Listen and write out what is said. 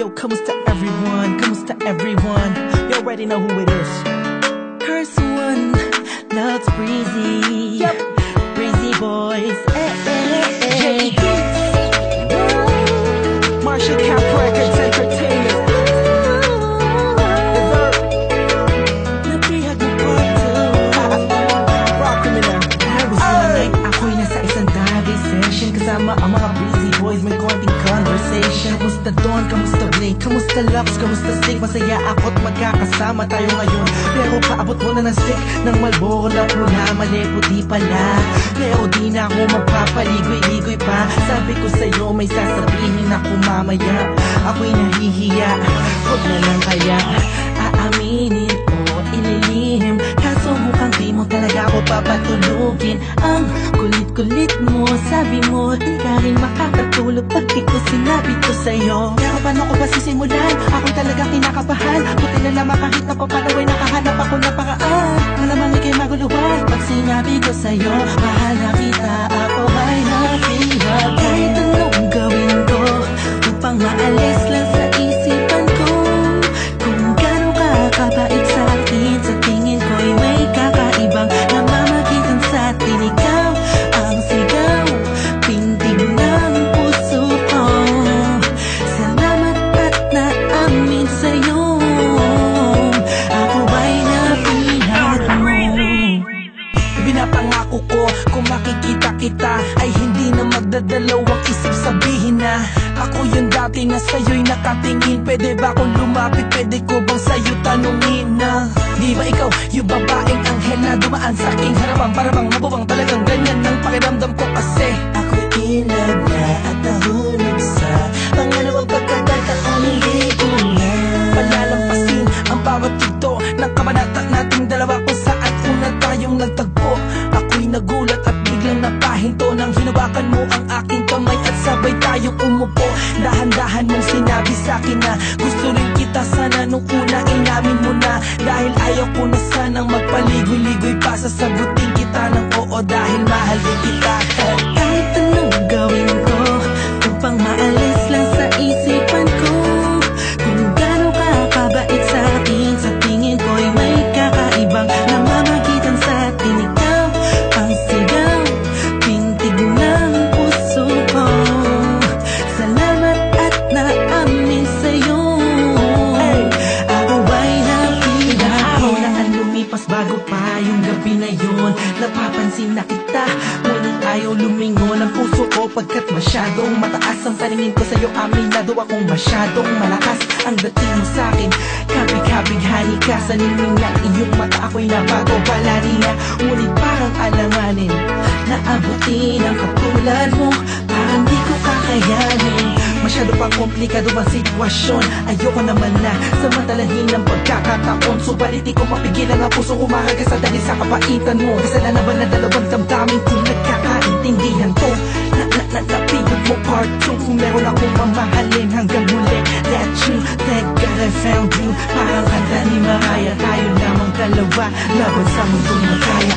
Yo, kamusta everyone? Kamusta everyone? You already know who it is. Curse one, loves Breezy. Yep. Breezy boys. J Beats. Marshall Camp Records Entertainment. Napihag ng part 2. Rock criminal. I was one night, ako'y nasa isang dive session. Kasama ang mga Breezy boys, may konting conversation. Kamusta Don? Kamusta Blake? Kamusta Lux? Kamusta Stick? Masaya ako't magkakasama tayo ngayon. Pero paabot mo na ng stick ng Marlboro na pula. Mali, puti pala. Pero di na ako magpapaligoy-ligoy pa. Sabi ko sa'yo may sasabihin ako mamaya. Ako'y nahihiya, huwag na lang kaya aaminin o ililihim. Kaso mukhang di mo talaga ako papatulugin. Ang kulit-kulit mo, sabi mo di ka rin makakatulog pag di ko sinabi to sa'yo. Pero paano ko ba sisimulan? Ako'y talaga kinakabahan. Buti na lamang kahit ako paano ay nakahanap ako na paraan. Malamang ikay maguluhan pag sinabi ko sa'yo mahal na kita, ako ay napihan. Kahit anong gawin ko upang maalis lang sa isipan ko kung gano'n ka kabait sa akin. Sa tingin ko'y may kakaibang namamagitan sa atin. Ikaw ang sigaw, pintig ng puso ko. Salamat at naamin sa'yo, ako ay napihan mo. Pinapangako ko kung makikita kita ay hindi na magdadalawang isip, sabihin na ako yung dati na sa'yo'y nakatingin. Pwede ba akong lumapit? Pwede ko bang sa'yo tanungin na di ba ikaw yung babaeng anghel na dumaan sa aking harapan? Para bang mabubang talagang ganyan ng pakiramdam ko kasi ako'y in love na at nahulog sa pangalawang pagkakataon. Hindi ko na palalampasin ang bawat tugto ng kabanata nating dalawa kung saan una tayong nagtagpo. Ako'y nagulat at biglang napahinto nang hinawakan mo ang aking kamay at sabay tayong umupo. Dahan-dahan mong sinabi sa'kin na gusto rin kita sana nung una inamin mo na. Dahil ayaw ko na sanang magpaligoy-ligoy pa, sasagutin kita ng oo dahil mahal din kita. Kahit anong gawin ko upang maalis lang sa isipan ko kung gano'n ka kabait sa akin. Sa tingin ko'y may kakaibang namamagitan sa atin. Ikaw ang sigaw, pintig ng puso ko. Salamat at naamin sa'yo, ako ay napihan. Araw na ang lumipas bago pa yung gabi na yun. Napapansin na kita, ngunit ayaw lumingon ang puso ko pagkat masyadong mataas ang paningin ko sa'yo. Aminado akong masyadong malakas ang dating mo sa'kin. Kabig-kabighani ka sa ningning ng iyong mata. Ako'y napagobala niya, ngunit parang alanganin na abutin ang katulad mo. Parang di ko kakayanin. Masyado pang komplikado ang sitwasyon. Ayoko naman na samantalahin ng pagkakataon. Subalit di ko mapigilan ang pusong umahagas dahil sa kapaitan mo. Kasalanan ba na dalawang damdamin kung nagkakaintindihan to? Napigod mo part 2. Kung meron akong mamahalin hanggang huli, that you, thank God I found you. Parang kanta ni Mariah, tayo lamang dalawa laban sa mundong makaya.